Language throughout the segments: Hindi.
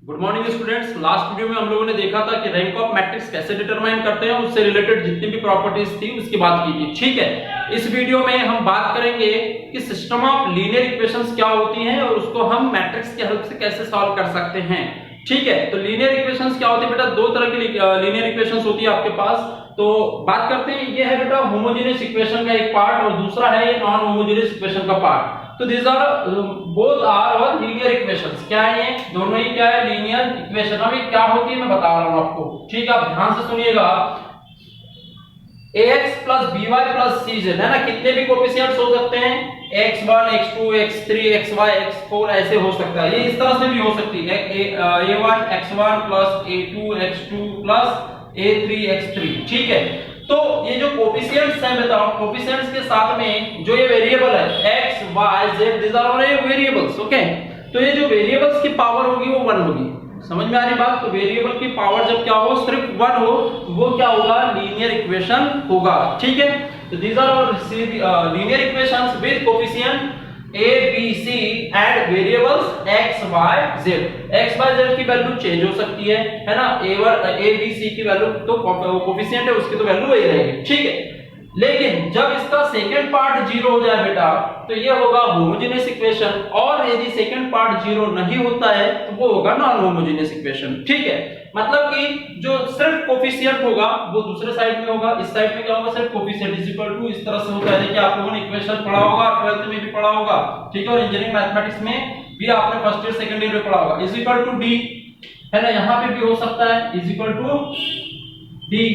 Good morning students. Last video में हम लोगों ने देखा था कि रैंक ऑफ मैट्रिक्स कैसे डिटरमाइन करते हैं, उससे रिलेटेड जितनी भी प्रॉपर्टीज थी उसकी बात की थी। ठीक है, इस वीडियो में हम बात करेंगे कि सिस्टम ऑफ लीनियर इक्वेशंस क्या होती हैं और उसको हम मैट्रिक्स की हेल्प से कैसे सॉल्व कर सकते हैं। ठीक है, तो लीनियर इक्वेशंस क्या होती है बेटा? दो तरह की लीनियर इक्वेशंस होती है आपके पास। तो बात करते हैं, ये है बेटा होमोजेनियस इक्वेशन का एक पार्ट और दूसरा है ये नॉन होमोजेनियस इक्वेशन का पार्ट। तो these are both are और लीनियर इक्वेशंस। क्या है ये? दोनों ही क्या है? Linear equation. अब ये क्या होती है मैं बता रहा हूं आपको। ठीक है, आप ध्यान से सुनिएगा। ax plus by plus cz है ना, कितने भी कोएफिशिएंट्स हो सकते हैं, x1 x2 x3 xy x4 ऐसे हो सकता है। ये इस तरह से भी हो सकती है, a1 x1 plus a2 x2 plus a3 x3। ठीक है, तो ये जो कोएफिशिएंट्स हैं बताओ, कोएफिशिएंट्स के साथ में जो ये वेरिएबल है x y z, this are all variables. Okay, तो ये जो वेरिएबल्स की पावर होगी वो 1 होगी। समझ में आ रही बात? तो वेरिएबल की पावर जब क्या हो, सिर्फ 1 हो, वो क्या होगा? लीनियर इक्वेशन होगा। ठीक है, तो this are all linear equations with coefficient a b c and variables x y z। x y z की वैल्यू चेंज हो सकती है ना, a b c की वैल्यू तो कोएफिशिएंट है उसकी तो वैल्यू वही रहेगी। ठीक है, लेकिन जब इसका सेकंड पार्ट 0 हो जाए बेटा तो ये होगा होमोजेनियस इक्वेशन, और यदि सेकंड पार्ट 0 नहीं होता है तो वो होगा नॉन होमोजेनियस इक्वेशन। ठीक है, मतलब कि जो सिर्फ कोएफिशिएंट होगा वो दूसरे साइड में होगा, इस साइड में क्या होगा? सिर्फ कोएफिशिएंट इज इक्वल टू, इस तरह से होता है। देखिए आप लोगों ने इक्वेशन पढ़ा होगा, 12th में भी पढ़ा होगा। ठीक है, और इंजीनियरिंग मैथमेटिक्स में भी आपने फर्स्ट ईयर सेकंड ईयर में पढ़ा होगा। इज इक्वल टू डी है ना, यहां पे भी हो सकता है इज इक्वल टू डी,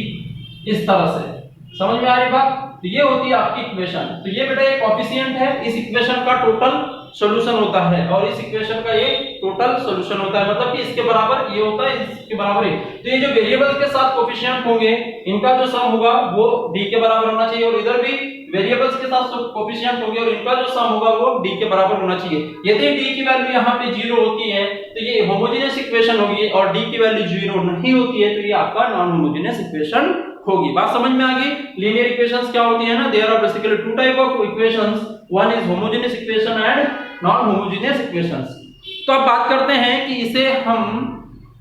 इस तरह से। समझ में आ रही बात? तो ये होती है आपकी इक्वेशन। तो ये बेटा एक कोएफिशिएंट है, इस इक्वेशन का टोटल सॉल्यूशन होता है और इस इक्वेशन का ये टोटल सॉल्यूशन होता है, मतलब कि इसके बराबर ये होता है, इसके बराबर ये। तो ये जो वेरिएबल्स के साथ कोएफिशिएंट होंगे इनका जो सम होगा वो d के बराबर होना चाहिए, और इधर भी वेरिएबल्स के साथ कोएफिशिएंट होंगे और इनका जो सम होगा वो d के बराबर होना चाहिए। यदि d की वैल्यू यहाँ पे 0 होती है तो ये होमोजेनियस इक्वेशन होगी, और d की वैल्यू 0 नहीं होती है तो ये आपका नॉन होमोजेनियस इक्वेशन होगी। बात समझ में आ गई? लीनियर इक्वेशंस क्या होती है ना, there are basically two type of equations, one is homogeneous equation and non homogeneous equations. तो अब बात करते हैं कि इसे हम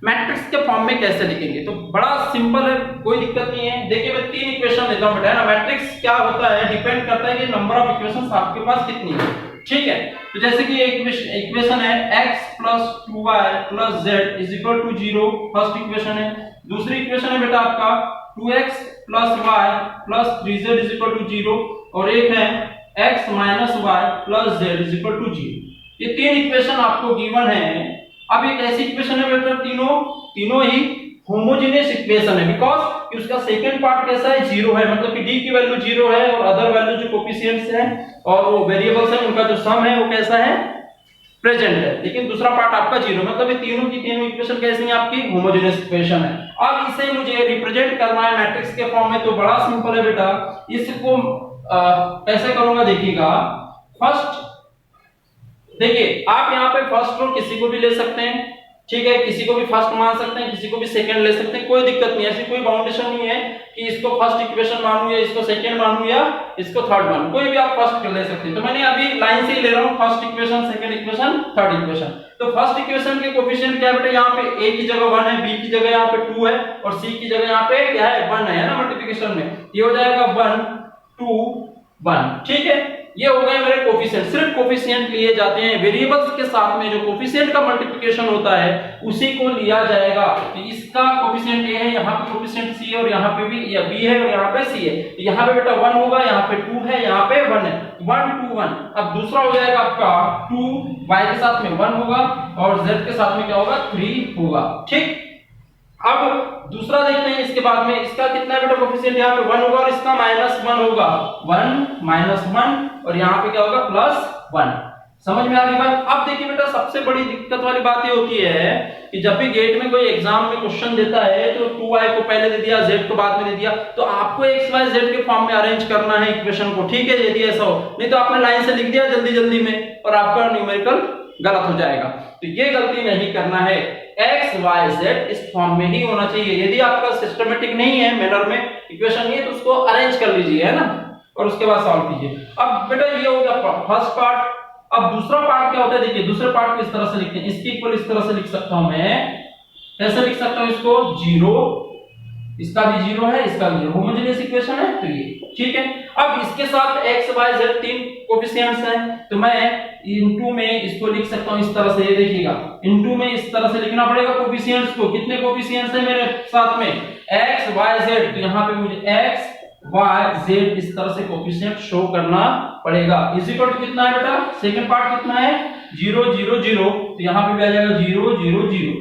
मैट्रिक्स के फॉर्म में कैसे लिखेंगे। तो बड़ा सिंपल है, कोई दिक्कत नहीं है। देखिए मैं 3 इक्वेशन लेता हूं बेटा, है ना। मैट्रिक्स क्या होता है, डिपेंड करता है कि नंबर ऑफ इक्वेशंस आपके पास कितनी है। ठीक है, तो जैसे कि एक इक्वेशन है x plus 2y plus z is equal to 0, first equation है। दूसरी इक्वेशन है बेटा आपका 2x plus y plus 3z is equal to 0, और एक है x minus y plus z is equal to 0। ये 3 इक्वेशन आपको गिवन है। अब एक ऐसी इक्वेशन है बेटा, तीनों ही होमोजेनियस इक्वेशन है, बिकॉज़ उसका सेकंड पार्ट कैसा है? 0 है, मतलब कि d की वैल्यू 0 है और अदर वैल्यू जो कोएफिशिएंट्स हैं और वो वेरिएबल्स हैं उनका जो सम है वो कैसा है? प्रेजेंट है, लेकिन दूसरा पार्ट आपका 0, मतलब ये तीनों की तीनों इक्वेशन कैसी हैं? आपकी होमोजेनियस इक्वेशन है। अब इसे मुझे रिप्रेजेंट करना है मैट्रिक्स के फॉर्म में, तो बड़ा सिंपल है बेटा। इसको कैसे करूंगा देखिएगा। फर्स्ट देखिए, आप यहाँ पे फर्स्ट रो किसी को भी ले सकते हैं, ठीक है, किसी को भी फर्स्ट मान सकते हैं, किसी को भी सेकंड ले सकते हैं, कोई दिक्कत नहीं है। ऐसी कोई बाउंडेशन नहीं है कि इसको फर्स्ट इक्वेशन मानूं या इसको सेकंड मानूं या इसको थर्ड मानूं, कोई भी आप फर्स्ट ले सकते हैं। तो मैंने अभी लाइन से ही ले रहा हूं, first equation, second equation, third equation. तो फर्स्ट इक्वेशन के कोएफिशिएंट क्या है बेटा? यहाँ पे a की जगह 1 है, b की जगह यहाँ पे 2 है, और c की जगह यहाँ पे क्या है? 1 है ना मल्टीप्लिकेशन में। ये हो जाएगा 1 2 1। ठीक है, ये हो गए मेरे कोएफिशिएंट। सिर्फ कोएफिशिएंट लिए जाते हैं, वेरिएबल्स के साथ में जो कोएफिशिएंट का मल्टीप्लिकेशन होता है उसी को लिया जाएगा। तो इसका कोएफिशिएंट a है, यहाँ पे कोएफिशिएंट c है, और यहाँ पे भी या b है और यहाँ पे c है। तो यहाँ पे बेटा 1 होगा, यहाँ पे 2 है, यहाँ पे 1 है, 1 2 1। अब दूसरा हो जाएगा आपका 2, y के साथ में 1 होगा और z के साथ में क्या होगा? 3 होगा। ठीक, अब दूसरा देखते हैं इसके बाद में, इसका कितना है बेटा कोएफिशिएंट? यहाँ पे 1 होगा और इसका -1 होगा, 1 -1, और यहाँ पे क्या होगा? +1। समझ में आ रही बात? अब देखिए बेटा, सबसे बड़ी दिक्कत वाली बात ये होती है कि जब भी गेट में कोई एग्जाम में क्वेश्चन देता है तो 2y को पहले दे दिया, z को बाद में दे दिया, तो आपको x y z के फॉर्म में अरेंज करना है इक्वेशन को। ठीक है, यदि ऐसा हो, नहीं तो आपने लाइन से लिख दिया जल्दी में और आपका न्यूमेरिकल गलत हो जाएगा। तो ये गलती नहीं करना है, x y z इस फॉर्म में ही होना चाहिए। यदि आपका सिस्टमेटिक नहीं है, मैनर में इक्वेशन नहीं है, तो उसको अरेंज कर लीजिए, है ना, और उसके बाद सॉल्व कीजिए। अब बेटा ये हो गया फर्स्ट पार्ट। अब दूसरा पार्ट क्या होता है, देखिए दूसरे पार्ट को इस तरह से लिखते हैं, इसके इक्वल इस तरह से लिख सकता हूं मैं, कैसे लिख सकता हूं इसको, 0, इसका भी 0 है, इसका भी 0, होमोजेनियस इक्वेशन है। तो ये ठीक है। अब इसके साथ x y z तीन कोफिशिएंट्स हैं, तो मैं इनटू में इसको लिख सकता हूं इस तरह से, ये देखिएगा इनटू में इस तरह से लिखना पड़ेगा कोफिशिएंट्स को। कितने कोफिशिएंट्स हैं मेरे साथ में, x y z, तो यहां पे मुझे x y z इस तरह से कोफिशिएंट शो करना पड़ेगा। इज इक्वल टू कितना है बेटा, सेकंड पार्ट कितना है, 0 0 0, तो यहां पे भी आ जाएगा 0 0 0।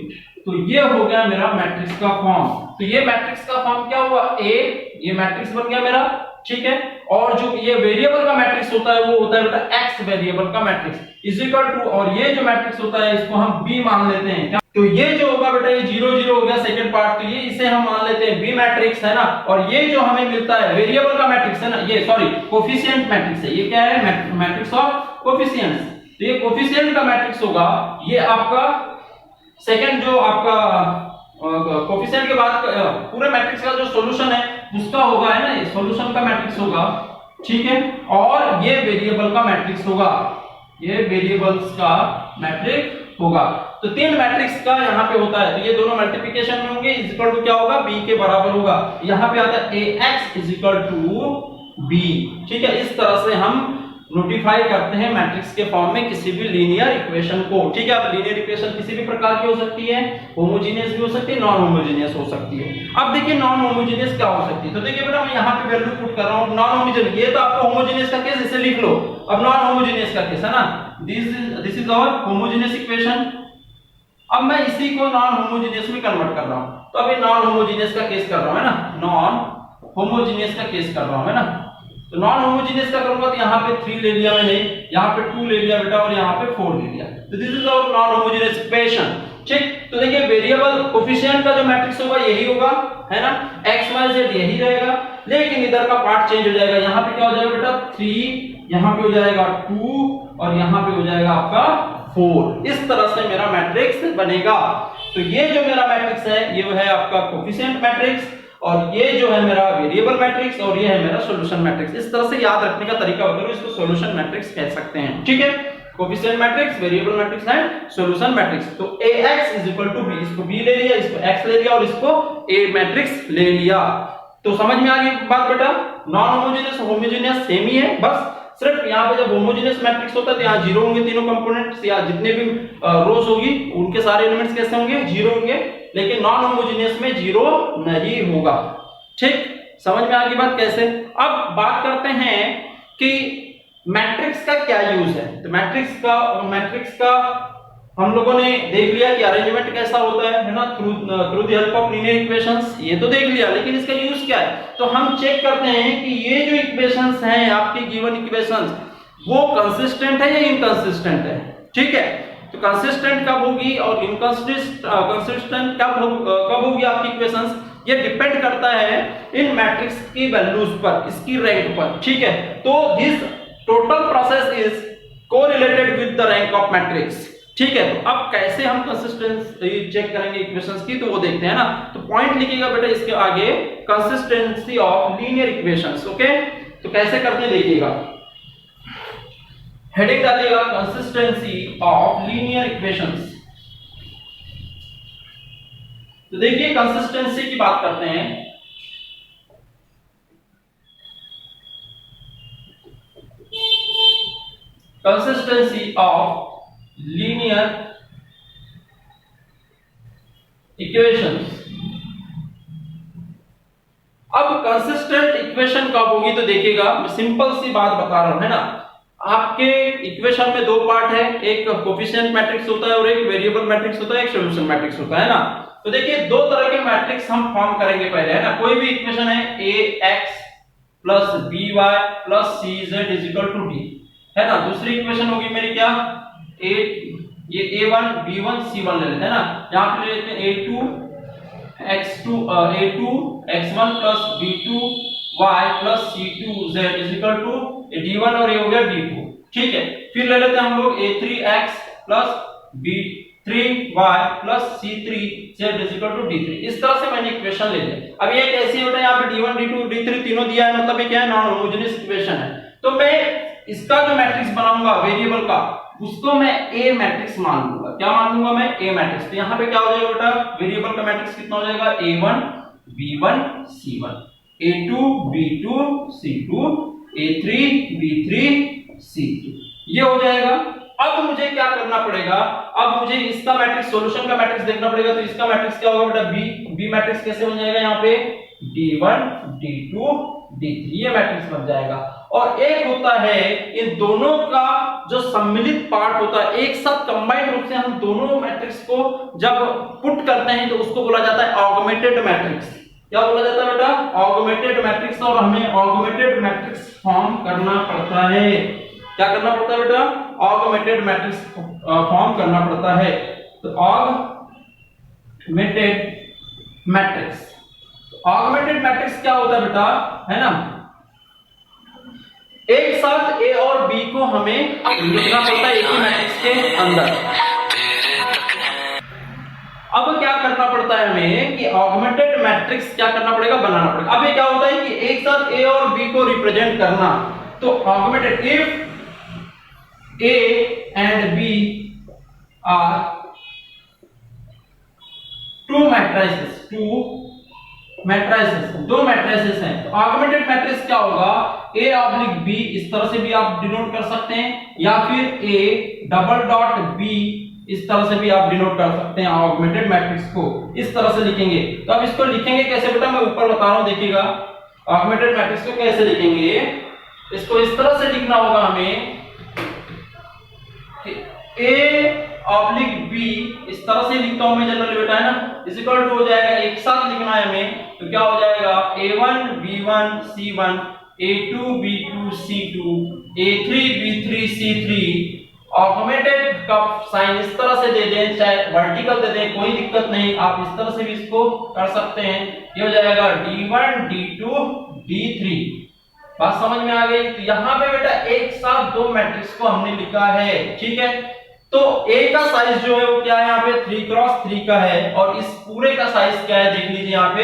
तो ये हो गया मेरा मैट्रिक्स का फॉर्म। तो ये मैट्रिक्स का फॉर्म क्या हुआ, A, ये मैट्रिक्स बन गया मेरा, ठीक है। और जो ये वेरिएबल का मैट्रिक्स होता है वो होता है बेटा x वेरिएबल का मैट्रिक्स इज इक्वल टू, और ये जो मैट्रिक्स होता है इसको हम B मान लेते हैं। तो ये जो होगा बेटा ये 0 0 हो गया सेकंड पार्ट, तो ये इसे हम मान लेते हैं B मैट्रिक्स, है ना। और ये जो हमें मिलता है वेरिएबल का मैट्रिक्स है ना, ये सॉरी कोफिशिएंट मैट्रिक्स है, ये क्या है, मैट्रिक्स ऑफ कोफिशिएंट्स। तो ये कोफिशिएंट का मैट्रिक्स होगा, ये आपका सेकंड जो आपका कोफिशिएंट के बाद पूरे मैट्रिक्स का जो सॉल्यूशन है उसका होगा, है ना, ये सॉल्यूशन का मैट्रिक्स होगा, ठीक है। और ये वेरिएबल का मैट्रिक्स होगा, ये वेरिएबल्स का मैट्रिक्स होगा। तो तीन मैट्रिक्स का यहाँ पे होता है, तो ये दोनों मल्टीप्लिकेशन में होंगे, इज इक्वल टू क्या होगा, b के बराबर होगा। यहाँ पे आता है ax is equal to b, ठीक है। इस तरह से हम नोटिफाई करते हैं मैट्रिक्स के फॉर्म में किसी भी लीनियर इक्वेशन को, ठीक है। अब लीनियर इक्वेशन किसी भी प्रकार की हो सकती है, होमोजेनियस भी हो सकती है, नॉन होमोजेनियस हो सकती है। अब देखिए नॉन होमोजेनियस क्या हो सकती है, तो देखिए बेटा मैं यहाँ पे वैल्यू पुट कर रहा हूँ नॉन होमोजेनियस, ये तो आपका होमोजेनियस का केस, इसे लिख लो। अब नॉन होमोजेनियस का केस है ना, this is our homogeneous equation. अब मैं इसी को नॉन होमोजेनियस में कन्वर्ट कर रहा हूँ, तो अभी नॉन होमोजेनियस का केस कर रहा हूँ, है ना, नॉन होमोजेनियस का केस कर रहा हूँ, है ना। तो नॉन होमोजेनियस का करूंगा तो यहाँ पे 3 ले लिया मैंने, यहाँ पे 2 ले लिया बेटा, और यहाँ पे 4 ले लिया। तो this is our non homogeneous equation, ठीक। तो देखिए वेरिएबल कोफिशिएंट का जो मैट्रिक्स होगा यही होगा, है ना, x y z यही रहेगा, लेकिन इधर का पार्ट चेंज हो जाएगा। यहाँ पे क्या हो जाएगा बेटा 3, यहाँ पे हो जाएगा 2, और यहाँ पे हो जाएगा आपका 4। इस तरह से मेरा मैट्रिक्स बनेगा। तो ये जो मेरा मैट्रिक्स है ये है आपका कोफिशिएंट मैट्रिक्स, और ये जो है मेरा वेरिएबल मैट्रिक्स, और ये है मेरा सॉल्यूशन मैट्रिक्स। इस तरह से याद रखने का तरीका होता है, इसको सॉल्यूशन मैट्रिक्स कह सकते हैं, ठीक है। Coefficient matrix, variable matrix and solution matrix. तो ax b, इसको b ले लिया, इसको x ले लिया, और इसको a मैट्रिक्स ले लिया। तो समझ में आ गई बात बेटा, नॉन होमोजेनियस होमोजेनियस सेम ही है, बस सिर्फ यहाँ पे जब होमोजेनियस मैट्रिक्स होता है तो यहाँ 0 होंगे तीनों कंपोनेंट्स, या जितने भी रोज होगी उनके सारे एलिमेंट्स कैसे होंगे, 0 होंगे। लेकिन नॉन होमोजेनियस में 0 नहीं होगा, ठीक। समझ में आ गई बात कैसे। अब बात करते हैं कि मैट्रिक्स का क्या यूज है। तो मैट्रिक्स का हम लोगों ने देख लिया कि अरेंजमेंट कैसा होता है ना, through the help of linear equations, ये तो देख लिया, लेकिन इसका यूज क्या है। तो हम चेक करते हैं कि ये जो इक्वेशंस हैं आपकी गिवन इक्वेशंस, वो कंसिस्टेंट है या इनकंसिस्टेंट है, ठीक है। तो कंसिस्टेंट कब होगी और कंसिस्टेंट कब होगी आपकी इक्वेशंस, ये डिपेंड करता है इन मैट्रिक्स की वैल्यूज पर, इसकी रैंक पर, ठीक है। तो this total process is correlated with the rank of matrix, ठीक है। तो अब कैसे हम कंसिस्टेंसी चेक करेंगे इक्वेशंस की, तो वो देखते हैं ना। तो पॉइंट लिखिएगा बेटा इसके आगे, consistency of linear equations, okay. तो कैसे करते हैं देखिएगा, हेडिंग डालिएगा कंसिस्टेंसी ऑफ लीनियर इक्वेशंस। तो देखिए कंसिस्टेंसी की बात करते हैं। Consistency of linear equations. अब कंसिस्टेंट इक्वेशन कब होगी, तो देखिएगा मैं सिंपल सी बात बता रहा हूं, है ना। आपके इक्वेशन में 2 पार्ट है, एक कोफिशिएंट मैट्रिक्स होता है और एक वेरिएबल मैट्रिक्स होता है, एक सॉल्यूशन मैट्रिक्स होता है ना। तो देखिए 2 तरह के मैट्रिक्स हम फॉर्म करेंगे पहले, है ना। कोई भी इक्वेशन है ax plus by plus cz is equal to d, है ना। दूसरी इक्वेशन होगी मेरी क्या, ये a1 b1 c1 ले लेते हैं ना। यहां पे ले लेते हैं a2 x1 plus b2 y plus c2 z is equal to d1, और ये हो गया d2, ठीक है। फिर ले लेते हैं हम लोग a3x plus b3y plus c3 z is equal to d3। इस तरह से मैंने इक्वेशन ले लिया। अब ये कैसी बेटा, यहाँ पे d1 d2 d3 तीनों दिया है, मतलब ये क्या है, नॉन होमोजेनियस इक्वेशन है। तो मैं इसका जो मैट्रिक्स बनाऊंगा वेरिएबल का, उसको मैं ए मैट्रिक्स मान लूंगा। क्या मान लूंगा मैं? ए मैट्रिक्स। तो यहाँ पे क्या हो जाएगा बेटा, वेरिएबल का मैट्रिक्स कितना हो जाएगा? a1 b1 c1, a2 b2 c2, a3 b3 c3, ये हो जाएगा। अब मुझे क्या करना पड़ेगा? अब मुझे इसका मैट्रिक्स, सॉल्यूशन का मैट्रिक्स देखना पड़ेगा। तो इसका मैट्रिक्स क्या होगा बेटा? बी मैट्रिक्स कैसे बन जाएगा? यहाँ पे d1 d2 d3, ये मैट्रिक्स बन जाएगा। और एक होता है इन दोनों का जो सम्मिलित पार्ट होता है, एक साथ कंबाइंड रूप से हम दोनों मैट्रिक्स को जब पुट करते हैं तो उसको बोला जाता है ऑगमेंटेड मैट्रिक्स। क्या बोला जाता है बेटा? Augmented matrix. और हमें ऑगमेंटेड मैट्रिक्स फॉर्म करना पड़ता है। क्या करना पड़ता है बेटा? ऑगमेंटेड मैट्रिक्स फॉर्म करना पड़ता है। तो ऑगमेंटेड मैट्रिक्स, ऑगमेंटेड मैट्रिक्स क्या होता है बेटा, है ना? एक साथ ए और बी को हमें लिखना पड़ता है एक ही मैट्रिक्स के अंदर। अब क्या करना पड़ता है हमें कि ऑगमेंटेड मैट्रिक्स क्या करना पड़ेगा? बनाना पड़ेगा। अब ये क्या होता है कि एक साथ ए और बी को रिप्रेजेंट करना, तो augmented, if A and B are two matrices, दो मैट्रिसेस हैं। तो ऑगमेंटेड मैट्रिक्स क्या होगा? A ऑब्लिक B, इस तरह से भी आप डिनोट कर सकते हैं, या फिर A डबल डॉट B, इस तरह से भी आप डिनोट कर सकते हैं। ऑगमेंटेड मैट्रिक्स को इस तरह से लिखेंगे। तो अब इसको लिखेंगे कैसे बेटा? मैं ऊपर बता रहा हूं, देखिएगा ऑगमेंटेड मैट्रिक्स को कैसे लिखेंगे। इसको इस तरह से लिखना होगा हमें, A ऑब्लिक B, इस तरह से लिखता हूं मैं जनरली बेटा, है ना, इज इक्वल टू हो जाएगा, एक साथ लिखना है हमें, तो क्या हो जाएगा? A1 B1 C1, A2 B2 C2, A3 B3 C3। Augmented का साइन इस तरह से दे दें, चाहे वर्टिकल दे दें, कोई दिक्कत नहीं, आप इस तरह से भी इसको कर सकते हैं। ये हो जाएगा D1 D2 D3। बात समझ में आ गई? तो यहाँ पे बेटा एक साथ दो मैट्रिक्स को हमने लिखा है, ठीक है। तो ए का साइज जो है वो क्या है? यहाँ पे 3x3 का है, और इस पूरे का साइज क्या है? देख लीजिए, यहाँ पे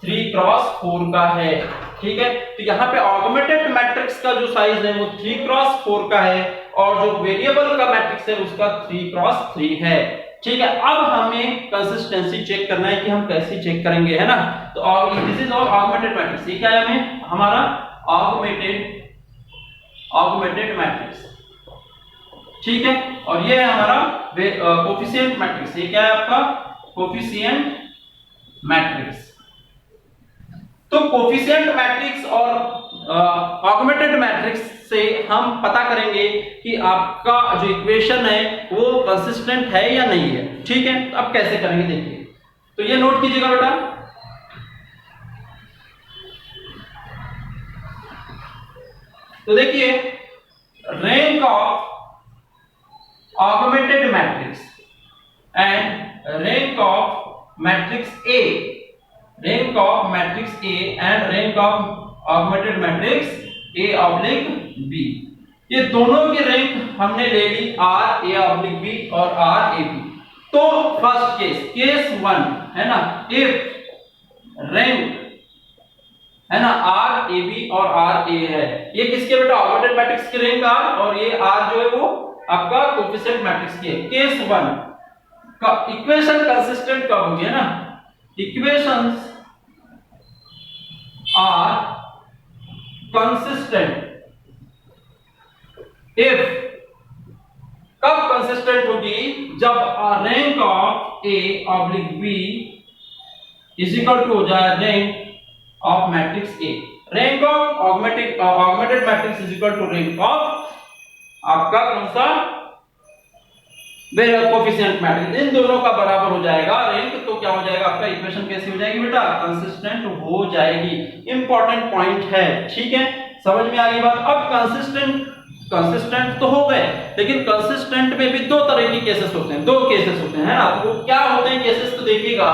3x4 का है, ठीक है। तो यहाँ पे ऑगमेंटेड मैट्रिक्स का जो साइज है वो 3x4 का है, और जो वेरिएबल का मैट्रिक्स है उसका 3x3 है, ठीक है। अब हमें कंसिस्टेंसी चेक करना है कि हम कैसे चेक करेंगे, है ना। तो दिस इज ऑगमेंटेड मैट्रिक्स। ये क्या है? हमें हमारा ऑगमेंटेड मैट्रिक्स, ठीक है। और ये है हमारा कोफिशिएंट मैट्रिक्स। ये क्या है आपका? Coefficient matrix. तो कोफिशिएंट मैट्रिक्स और ऑगमेंटेड मैट्रिक्स से हम पता करेंगे कि आपका जो इक्वेशन है वो कंसिस्टेंट है या नहीं है, ठीक है। तो अब कैसे करेंगे देखिए, तो ये नोट कीजिएगा बेटा। तो देखिए, rank of augmented matrix and rank of matrix A, rank of matrix A and rank of augmented matrix A oblique B, ये दोनों की रैंक हमने ले ली आर ए ऑब्लिक बी और आर ए बी। तो फर्स्ट केस 1 है ना, इफ रैंक है ना आर ए बी और आर ए है, ये किसके बेटा? ऑगमेंटेड मैट्रिक्स की रैंक आर, और ये आर जो है वो आपका कोफिशिएंट मैट्रिक्स की है। केस 1 का इक्वेशन कंसिस्टेंट कब होगी, है ना, इक्वेशंस आर कंसिस्टेंट इफ, कब कंसिस्टेंट होगी? जब rank of A oblique B is equal to हो जाए rank of matrix A. Rank of augmented matrix is equal to rank of आपका कौन सा? Coefficient matrix. इन दोनों का बराबर हो जाएगा रैंक, तो क्या हो जाएगा आपका? इक्वेशन कैसी हो जाएगी बेटा? कंसिस्टेंट हो जाएगी। इंपॉर्टेंट पॉइंट है, ठीक है, समझ में आ गई बात। अब कंसिस्टेंट तो हो गए, लेकिन कंसिस्टेंट में भी दो तरह के केसेस होते हैं, दो केसेस होते हैं, है ना। तो क्या होते हैं केसेस? तो देखिएगा,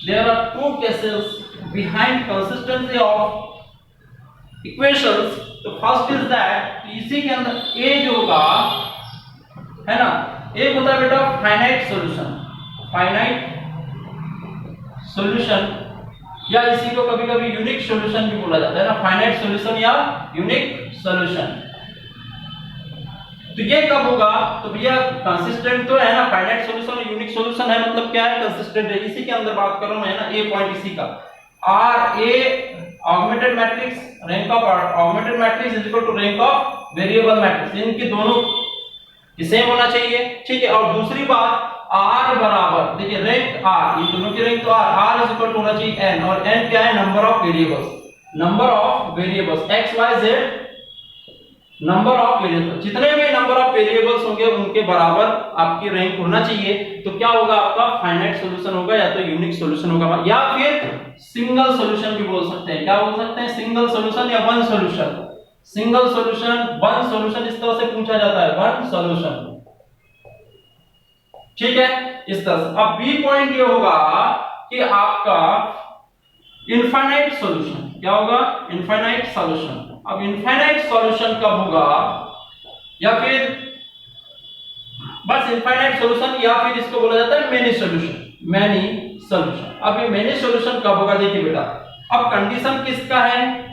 there are two cases behind consistency of equations. तो फर्स्ट इज दैट, इसी के अंदर ए जो होगा, है ना, एक होता है बेटा फाइनाइट सॉल्यूशन, या इसी को कभी कभी यूनिक सॉल्यूशन भी बोला जाता है ना, फाइनाइट सॉल्यूशन या यूनिक सॉल्यूशन। तो ये कब होगा? तो भैया कंसिस्टेंट तो है ना, फाइनाइट सॉल्यूशन और यूनिक सॉल्यूशन है, मतलब क्या है? कंसिस्टेंट है। इसी के अंदर बात कर रहा हूं मैं ना, ए पॉइंट इसी का। R A augmented matrix, rank of augmented matrix is equal to rank of variable matrix, इनके दोनों सेम होना चाहिए, ठीक है। और दूसरी बात, आर बराबर, देखिए रैंक आर, ये दोनों की रैंक तो आर इज इक्वल टू होना चाहिए एन, और एन क्या है? Number of variables, number of variables X Y Z, number of variables, जितने भी नंबर ऑफ वेरिएबल्स होंगे उनके बराबर आपकी रैंक होना चाहिए। तो क्या होगा? आपका फाइनाइट सॉल्यूशन होगा, या तो यूनिक सॉल्यूशन होगा, या फिर सिंगल सॉल्यूशन भी बोल सकते हैं। क्या बोल सकते हैं? सिंगल सॉल्यूशन या one solution. Single solution, one solution, इस तरह से पूछा जाता है, वन सॉल्यूशन, ठीक है, इस तरह से। अब बी पॉइंट ये होगा कि आपका इनफाइनाइट सॉल्यूशन। क्या होगा? Infinite solution. अब इनफाइनाइट सॉल्यूशन कब होगा? या फिर बस इनफाइनाइट सॉल्यूशन, या फिर इसको बोला जाता है मेनी सॉल्यूशन, मेनी सॉल्यूशन। अब ये मेनी सॉल्यूशन कब होगा? देखिए बेटा, अब कंडीशन किसका है?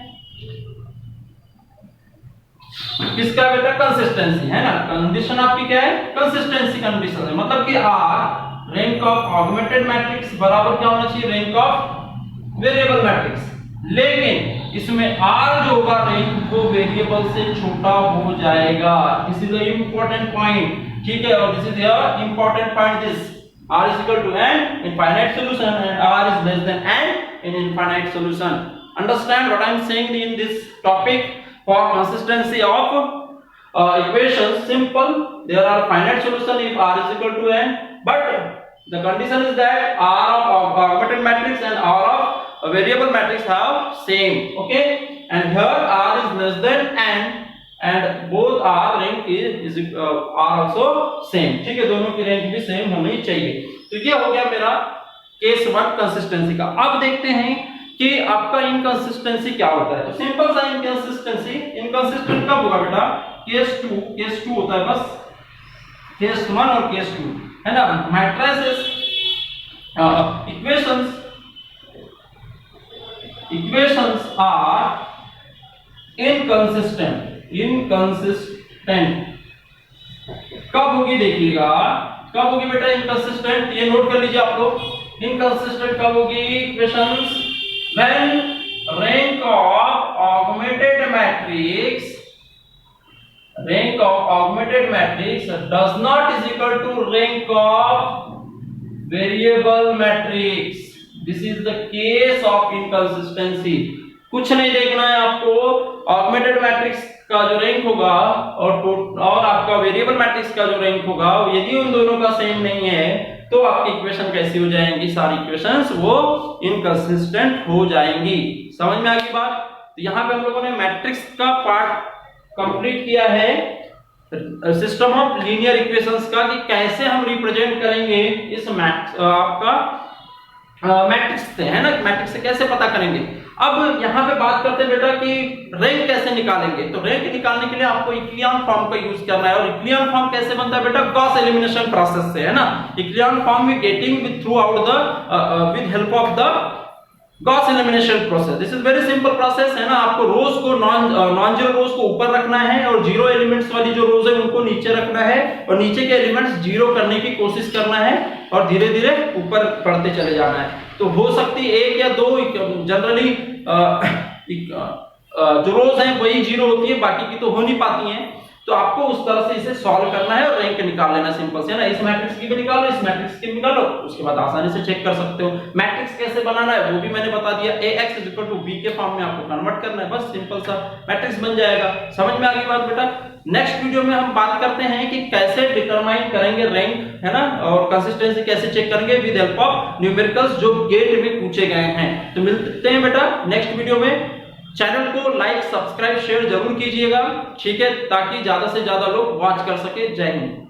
किसका बेटा? कंसिस्टेंसी है ना, कंडीशन आपकी क्या है? कंसिस्टेंसी कंडीशन है, मतलब कि R rank of augmented matrix बराबर क्या होना चाहिए? Rank of variable matrix. लेकिन इसमें आर जो होगा रैंक वो वेरिएबल से छोटा हो जाएगा। This is a important point, ठीक है। और this is a important point, this r is equal to n in finite solution and r is less than n in infinite solution. Understand what I am saying in this topic? For consistency of equations, simple, there are finite solution if r is equal to n, but the condition is that r of augmented matrix and r of variable matrix have same, okay, and here r is less than n and both r rank is are also same, ठीक है, दोनों की रैंक भी सेम होनी चाहिए। तो ये हो गया मेरा केस 1 कंसिस्टेंसी का। अब देखते हैं कि आपका इनकंसिस्टेंसी क्या होता है। तो सिंपल सा इनकंसिस्टेंसी, इनकंसिस्टेंट कब होगा बेटा? केस 2 होता है, बस केस 1 और केस 2 है ना। मैट्रिसेस इक्वेशंस आर इनकंसिस्टेंट कब होगी? देखिएगा कब होगी बेटा इनकंसिस्टेंट, ये नोट कर लीजिए आप लोग। इनकंसिस्टेंट कब होगी? Equations when rank of augmented matrix does not is equal to rank of variable matrix. This is the case of inconsistency. कुछ नहीं देखना है आपको, ऑगमेंटेड मैट्रिक्स का जो रैंक होगा और आपका वेरिएबल मैट्रिक्स का जो रैंक होगा, यदि उन दोनों का सेम नहीं है तो आपकी इक्वेशन कैसी हो जाएंगी? सारी इक्वेशंस वो इनकंसिस्टेंट हो जाएंगी। समझ में आ गई बात? तो यहाँ पे हम लोगों ने मैट्रिक्स का पार्ट कंप्लीट किया है, सिस्टम ऑफ लीनियर इक्वेशंस का, कि कैसे हम रिप्रेजेंट करेंगे इस आपका मैट्रिक्स से, है ना, मैट्रिक्स से कैसे पता करेंगे। अब यहाँ पे बात करते हैं बेटा कि रैंक कैसे निकालेंगे। तो रैंक निकालने के लिए आपको इक्लियन फॉर्म का यूज करना है। और इक्लियन फॉर्म कैसे बनता है बेटा? गॉस एलिमिनेशन प्रोसेस से, है ना। Echelon form we getting with throughout the with help of the Gauss elimination process. This is very simple process, है ना। आपको रोज को नॉन जीरो रोज को ऊपर रखना है और जीरो एलिमेंट्स वाली जो रोज है उनको नीचे रखना है, और नीचे के एलिमेंट्स जीरो करने की कोशिश करना है और धीरे धीरे ऊपर बढ़ते चले जाना है। तो हो सकती है 1 या 2, जनरली जो रोज है वही जीरो होती है, बाकी की तो हो नहीं पाती हैं। तो आपको उस तरह से इसे सॉल्व करना है और रैंक निकाल लेना, सिंपल से, है ना। इस मैट्रिक्स की भी निकालो, इस मैट्रिक्स की भी निकालो, उसके बाद आसानी से चेक कर सकते हो। मैट्रिक्स कैसे बनाना है वो भी मैंने बता दिया। ax = b के फॉर्म में आपको कन्वर्ट करना है, बस सिंपल सा मैट्रिक्स बन जाएगा। समझ में आ गई बात बेटा? नेक्स्ट वीडियो में हम बात करते हैं कि कैसे डिटरमाइन करेंगे रैंक, है ना, और कंसिस्टेंसी कैसे चेक करेंगे विद हेल्प ऑफ न्यूमेरिकल्स जो गेट में पूछे गए हैं। तो मिलते हैं बेटा नेक्स्ट वीडियो में। चैनल को लाइक, सब्सक्राइब, शेयर जरूर कीजिएगा, ठीक है, ताकि ज्यादा से ज्यादा लोग वॉच कर सके। जय हिंद।